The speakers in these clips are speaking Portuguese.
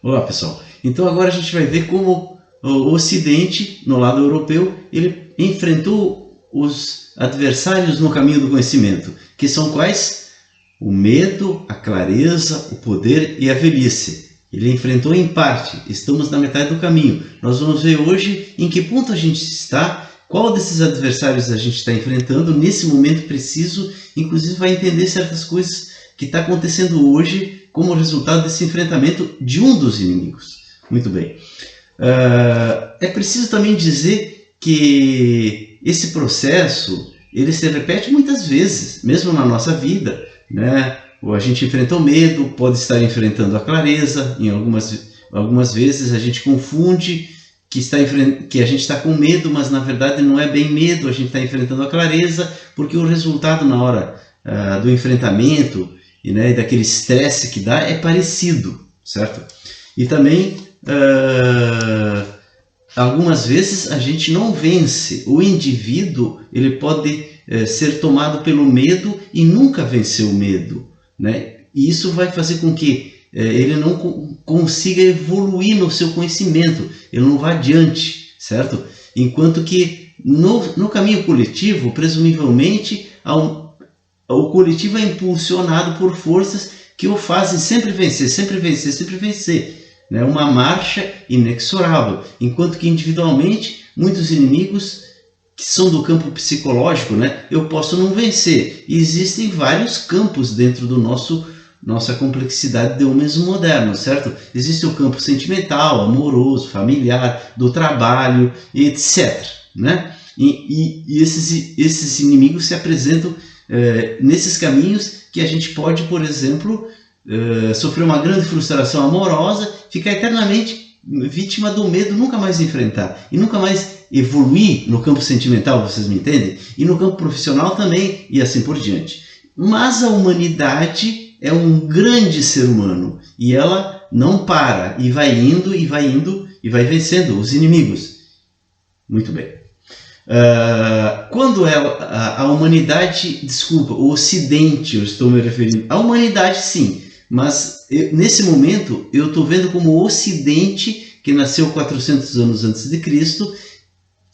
Olá, pessoal. Então agora a gente vai ver como o Ocidente, no lado europeu, ele enfrentou os adversários no caminho do conhecimento, que são quais? O medo, a clareza, o poder e a velhice. Ele enfrentou em parte, estamos na metade do caminho. Nós vamos ver hoje em que ponto a gente está, qual desses adversários a gente está enfrentando nesse momento preciso, inclusive vai entender certas coisas que está acontecendo hoje como resultado desse enfrentamento de um dos inimigos. Muito bem. É preciso também dizer que esse processo ele se repete muitas vezes, mesmo na nossa vida, né? A gente enfrenta o medo, pode estar enfrentando a clareza, em algumas vezes a gente confunde que a gente está com medo, mas na verdade não é bem medo, a gente está enfrentando a clareza, porque o resultado na hora do enfrentamento e daquele estresse que dá é parecido, certo? E também algumas vezes a gente não vence, o indivíduo ele pode ser tomado pelo medo e nunca vencer o medo, né? E isso vai fazer com que ele não consiga evoluir no seu conhecimento, ele não vá adiante, certo? Enquanto que no caminho coletivo, presumivelmente, o coletivo é impulsionado por forças que o fazem sempre vencer, sempre vencer, sempre vencer. Né? Uma marcha inexorável. Enquanto que individualmente, muitos inimigos que são do campo psicológico, né? Eu posso não vencer. E existem vários campos dentro do nossa complexidade de homens modernos, certo? Existe o campo sentimental, amoroso, familiar, do trabalho, etc. Né? E esses inimigos se apresentam nesses caminhos que a gente pode, por exemplo, sofrer uma grande frustração amorosa, ficar eternamente vítima do medo, nunca mais enfrentar e nunca mais evoluir no campo sentimental, vocês me entendem? E no campo profissional também, e assim por diante. Mas a humanidade é um grande ser humano e ela não para e vai indo e vai indo e vai vencendo os inimigos. Muito bem. Quando a humanidade, desculpa, o Ocidente, eu estou me referindo, a humanidade sim, mas nesse momento eu estou vendo como o Ocidente, que nasceu 400 anos antes de Cristo,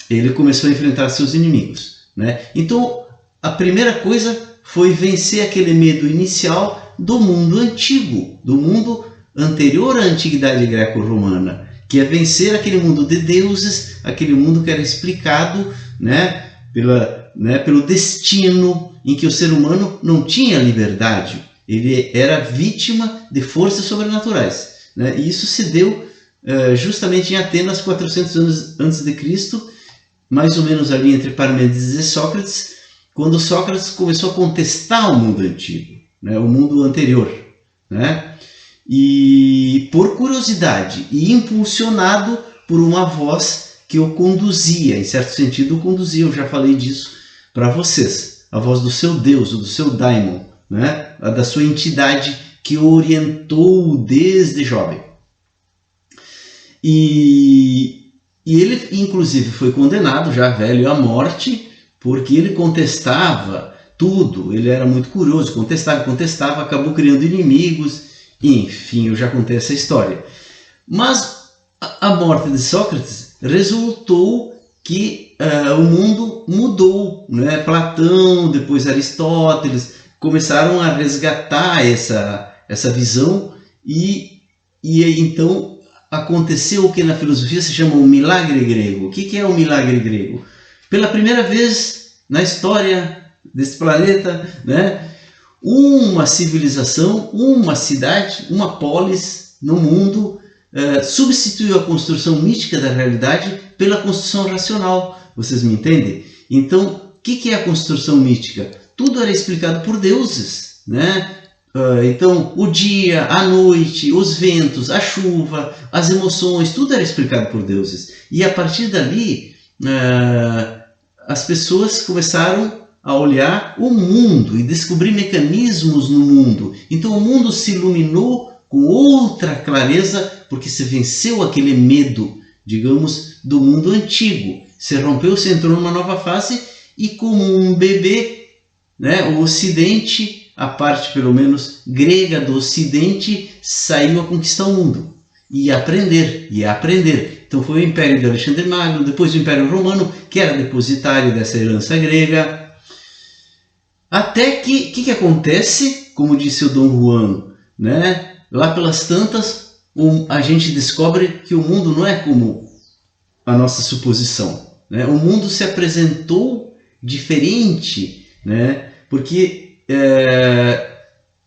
ele começou a enfrentar seus inimigos, né? Então a primeira coisa foi vencer aquele medo inicial do mundo antigo, do mundo anterior à antiguidade greco-romana, que é vencer aquele mundo de deuses, aquele mundo que era explicado, né, pelo destino em que o ser humano não tinha liberdade, ele era vítima de forças sobrenaturais, né? E isso se deu justamente em Atenas 400 anos antes de Cristo, mais ou menos ali entre Parmênides e Sócrates, quando Sócrates começou a contestar o mundo antigo, né, o mundo anterior, né? E por curiosidade e impulsionado por uma voz que o conduzia, em certo sentido o conduzia, eu já falei disso para vocês, a voz do seu Deus, do seu daimon, né, da sua entidade que o orientou desde jovem. E ele inclusive foi condenado, já velho, à morte, porque ele contestava tudo, ele era muito curioso, contestava, acabou criando inimigos, enfim, eu já contei essa história. Mas a morte de Sócrates resultou que o mundo mudou, né? Platão, depois Aristóteles, começaram a resgatar essa visão e então aconteceu o que na filosofia se chama o milagre grego. O que é o milagre grego? Pela primeira vez na história desse planeta, né, uma civilização, uma cidade, uma polis no mundo substituiu a construção mística da realidade pela construção racional. Vocês me entendem? Então, o que é a construção mística? Tudo era explicado por deuses, né? Então, o dia, a noite, os ventos, a chuva, as emoções, tudo era explicado por deuses. E a partir dali, as pessoas começaram a olhar o mundo e descobrir mecanismos no mundo. Então o mundo se iluminou com outra clareza, porque se venceu aquele medo, digamos, do mundo antigo. Se rompeu, se entrou numa nova fase e como um bebê, né, o Ocidente, a parte pelo menos grega do Ocidente, saiu a conquistar o mundo. e aprender, e aprender. Então foi o Império de Alexandre Magno, depois o Império Romano, que era depositário dessa herança grega. Até que acontece, como disse o Dom Juan, né? Lá pelas tantas, a gente descobre que o mundo não é como a nossa suposição, né? O mundo se apresentou diferente, né? Porque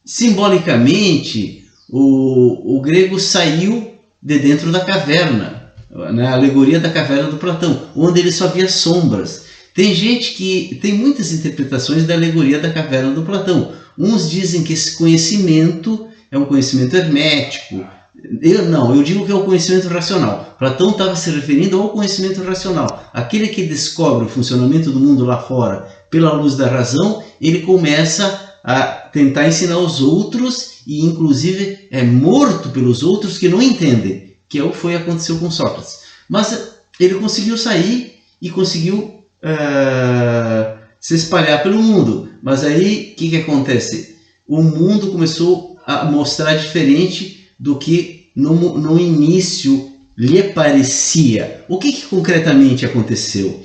simbolicamente o grego saiu de dentro da caverna, né? A alegoria da caverna do Platão, onde ele só via sombras. Tem gente que tem muitas interpretações da alegoria da caverna do Platão. Uns dizem que esse conhecimento é um conhecimento hermético. Eu digo que é o conhecimento racional. Platão estava se referindo ao conhecimento racional. Aquele que descobre o funcionamento do mundo lá fora pela luz da razão, ele começa a tentar ensinar os outros e inclusive é morto pelos outros que não entendem, que foi o que aconteceu com Sócrates. Mas ele conseguiu sair e conseguiu se espalhar pelo mundo. Mas aí o que acontece? O mundo começou a mostrar diferente do que no início lhe parecia. O que concretamente aconteceu?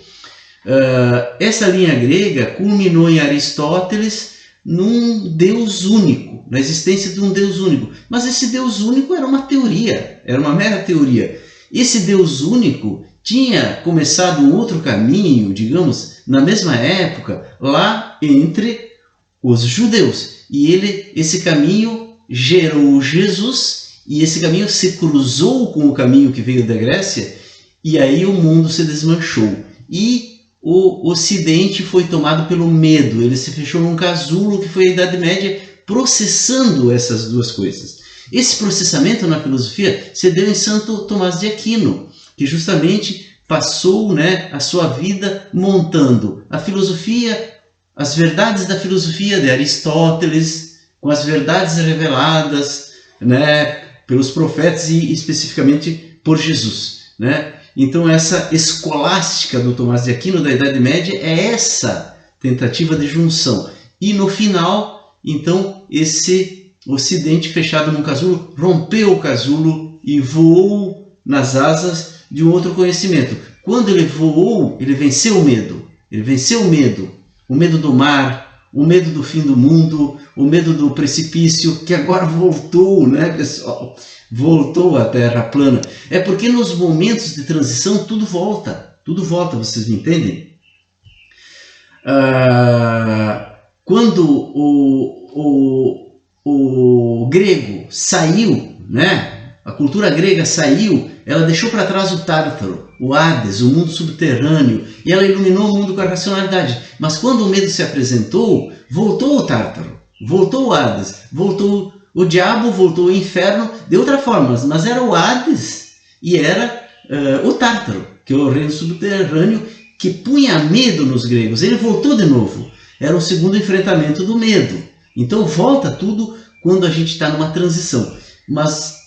Essa linha grega culminou em Aristóteles num Deus único, na existência de um Deus único. Mas esse Deus único era uma teoria, era uma mera teoria. Esse Deus único tinha começado um outro caminho, digamos, na mesma época, lá entre os judeus. E esse caminho gerou Jesus, e esse caminho se cruzou com o caminho que veio da Grécia, e aí o mundo se desmanchou. E o Ocidente foi tomado pelo medo, ele se fechou num casulo que foi a Idade Média, processando essas duas coisas. Esse processamento na filosofia se deu em Santo Tomás de Aquino, que justamente passou, né, a sua vida montando a filosofia, as verdades da filosofia de Aristóteles, com as verdades reveladas, né, pelos profetas e especificamente por Jesus, né? Então essa escolástica do Tomás de Aquino da Idade Média é essa tentativa de junção. E no final, então, esse Ocidente fechado num casulo rompeu o casulo e voou nas asas de um outro conhecimento. Quando ele voou, ele venceu o medo. Ele venceu o medo do mar, o medo do fim do mundo, o medo do precipício, que agora voltou, né, pessoal? Voltou à Terra plana. É porque nos momentos de transição tudo volta, vocês me entendem? Quando o grego saiu, né? A cultura grega saiu, ela deixou para trás o Tártaro, o Hades, o mundo subterrâneo, e ela iluminou o mundo com a racionalidade. Mas quando o medo se apresentou, voltou o Tártaro, voltou o Hades, voltou o diabo, voltou o inferno, de outra forma, mas era o Hades e era o Tártaro, que é o reino subterrâneo que punha medo nos gregos. Ele voltou de novo, era o segundo enfrentamento do medo. Então volta tudo quando a gente está numa transição. Mas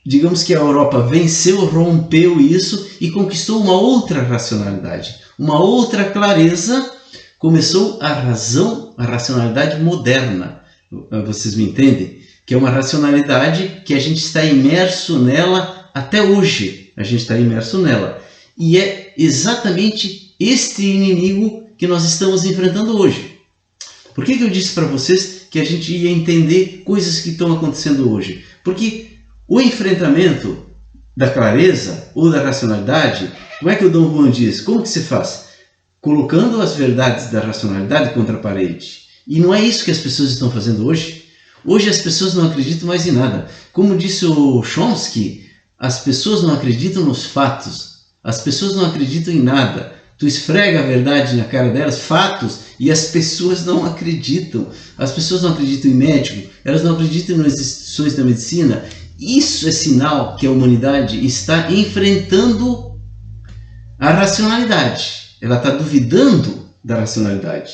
digamos que a Europa venceu, rompeu isso e conquistou uma outra racionalidade, uma outra clareza. Começou a razão, a racionalidade moderna. Vocês me entendem? Que é uma racionalidade que a gente está imerso nela até hoje. A gente está imerso nela. E é exatamente este inimigo que nós estamos enfrentando hoje. Por que eu disse para vocês que a gente ia entender coisas que estão acontecendo hoje? Porque o enfrentamento da clareza ou da racionalidade, como é que o Dom Juan diz? Como que se faz? Colocando as verdades da racionalidade contra a parede. E não é isso que as pessoas estão fazendo hoje. Hoje as pessoas não acreditam mais em nada. Como disse o Chomsky, as pessoas não acreditam nos fatos. As pessoas não acreditam em nada. Tu esfrega a verdade na cara delas, fatos, e as pessoas não acreditam. As pessoas não acreditam em médico, elas não acreditam nas instituições da medicina. Isso é sinal que a humanidade está enfrentando a racionalidade. Ela está duvidando da racionalidade.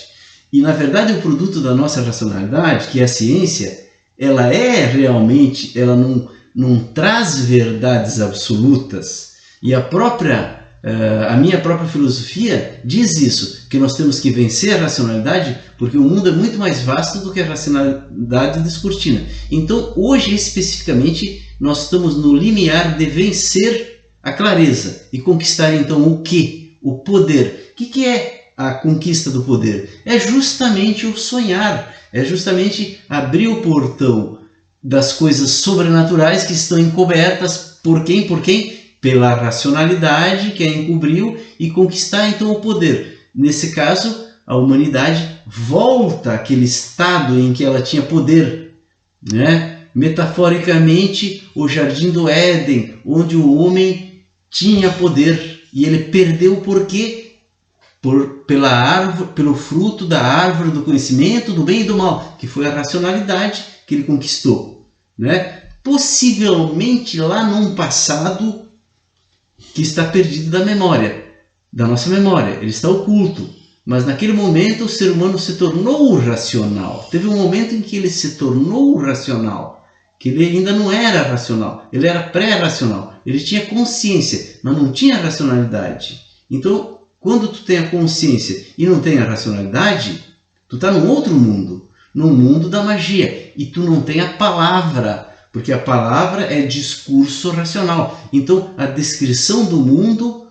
E, na verdade, o produto da nossa racionalidade, que é a ciência, ela é realmente, ela não traz verdades absolutas. E a própria A minha própria filosofia diz isso, que nós temos que vencer a racionalidade, porque o mundo é muito mais vasto do que a racionalidade descortina. Então, hoje, especificamente, nós estamos no limiar de vencer a clareza e conquistar, então, o quê? O poder. O que é a conquista do poder? É justamente o sonhar, é justamente abrir o portão das coisas sobrenaturais que estão encobertas por quem? Por quem? Pela racionalidade que a encobriu, e conquistar então o poder. Nesse caso, a humanidade volta àquele estado em que ela tinha poder, né? Metaforicamente, o jardim do Éden, onde o homem tinha poder e ele perdeu por quê? Pela árvore, pelo fruto da árvore do conhecimento do bem e do mal, que foi a racionalidade que ele conquistou, né? Possivelmente lá num passado que está perdido da memória, da nossa memória, ele está oculto, mas naquele momento o ser humano se tornou racional. Teve um momento em que ele se tornou racional, que ele ainda não era racional, ele era pré-racional, ele tinha consciência, mas não tinha racionalidade. Então, quando tu tem a consciência e não tem a racionalidade, tu está num outro mundo, no mundo da magia, e tu não tem a palavra, porque a palavra é discurso racional. Então, a descrição do mundo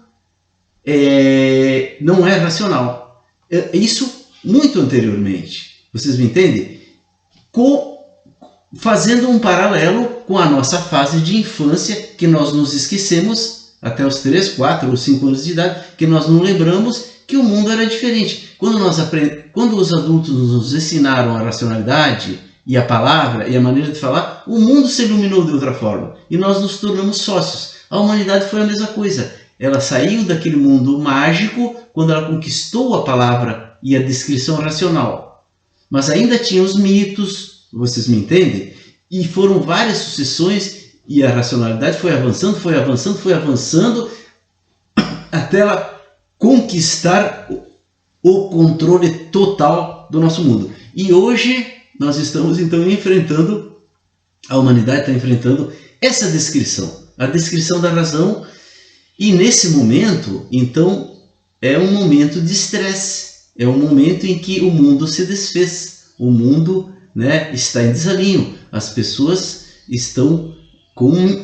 não é racional. Isso muito anteriormente. Vocês me entendem? Fazendo um paralelo com a nossa fase de infância, que nós nos esquecemos até os 3, 4 ou 5 anos de idade, que nós não lembramos que o mundo era diferente. Quando os adultos nos ensinaram a racionalidade e a palavra e a maneira de falar, o mundo se iluminou de outra forma e nós nos tornamos sócios. A humanidade foi a mesma coisa. Ela saiu daquele mundo mágico quando ela conquistou a palavra e a descrição racional. Mas ainda tinha os mitos, vocês me entendem? E foram várias sucessões e a racionalidade foi avançando, foi avançando, foi avançando até ela conquistar o controle total do nosso mundo. E hoje nós estamos então enfrentando, a humanidade está enfrentando essa descrição, a descrição da razão, e nesse momento, então, é um momento de estresse, é um momento em que o mundo se desfez, o mundo, né, está em desalinho, as pessoas estão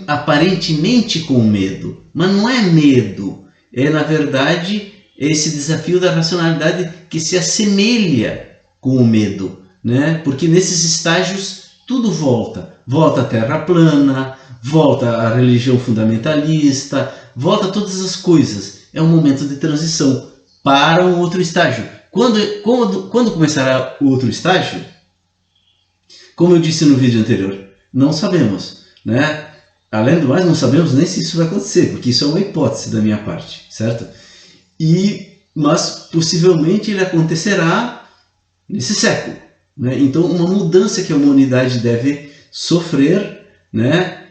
aparentemente com medo, mas não é medo, é na verdade esse desafio da racionalidade que se assemelha com o medo, né? Porque nesses estágios tudo volta a terra plana, volta a religião fundamentalista, volta todas as coisas. É um momento de transição para um outro estágio. Quando começará o outro estágio? Como eu disse no vídeo anterior, não sabemos, né? Além do mais, não sabemos nem se isso vai acontecer, porque isso é uma hipótese da minha parte, certo? Mas possivelmente ele acontecerá nesse século, né? Então, uma mudança que a humanidade deve sofrer, né?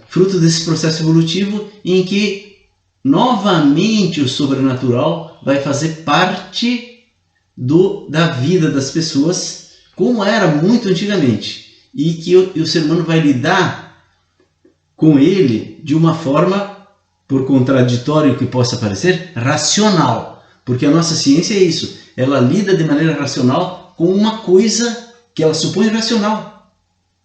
Fruto desse processo evolutivo em que novamente o sobrenatural vai fazer parte da vida das pessoas, como era muito antigamente, e que o ser humano vai lidar com ele de uma forma, por contraditório que possa parecer, racional. Porque a nossa ciência é isso, ela lida de maneira racional com uma coisa que ela supõe racional,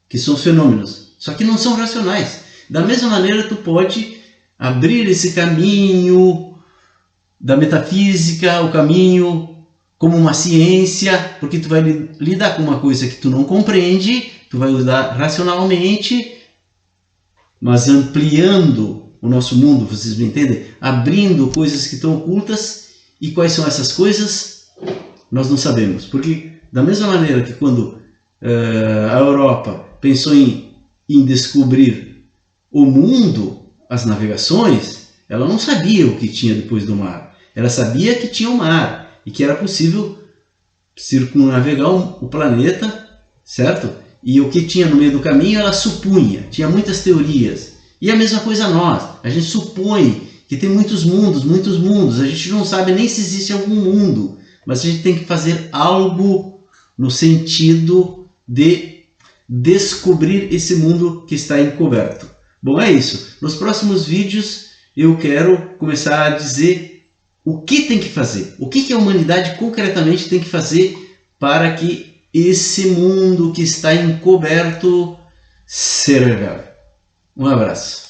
que são os fenômenos, só que não são racionais. Da mesma maneira, tu pode abrir esse caminho da metafísica, o caminho como uma ciência, porque tu vai lidar com uma coisa que tu não compreende, tu vai lidar racionalmente, mas ampliando o nosso mundo, vocês me entendem? Abrindo coisas que estão ocultas. E quais são essas coisas? Nós não sabemos. Porque da mesma maneira que quando a Europa pensou em descobrir o mundo, as navegações, ela não sabia o que tinha depois do mar. Ela sabia que tinha o mar e que era possível circunnavegar o planeta, certo? E o que tinha no meio do caminho ela supunha, tinha muitas teorias. E a mesma coisa nós, a gente supõe que tem muitos mundos, a gente não sabe nem se existe algum mundo, mas a gente tem que fazer algo no sentido de descobrir esse mundo que está encoberto. Bom, é isso. Nos próximos vídeos eu quero começar a dizer o que tem que fazer, o que a humanidade concretamente tem que fazer para que esse mundo que está encoberto se revele. Um abraço.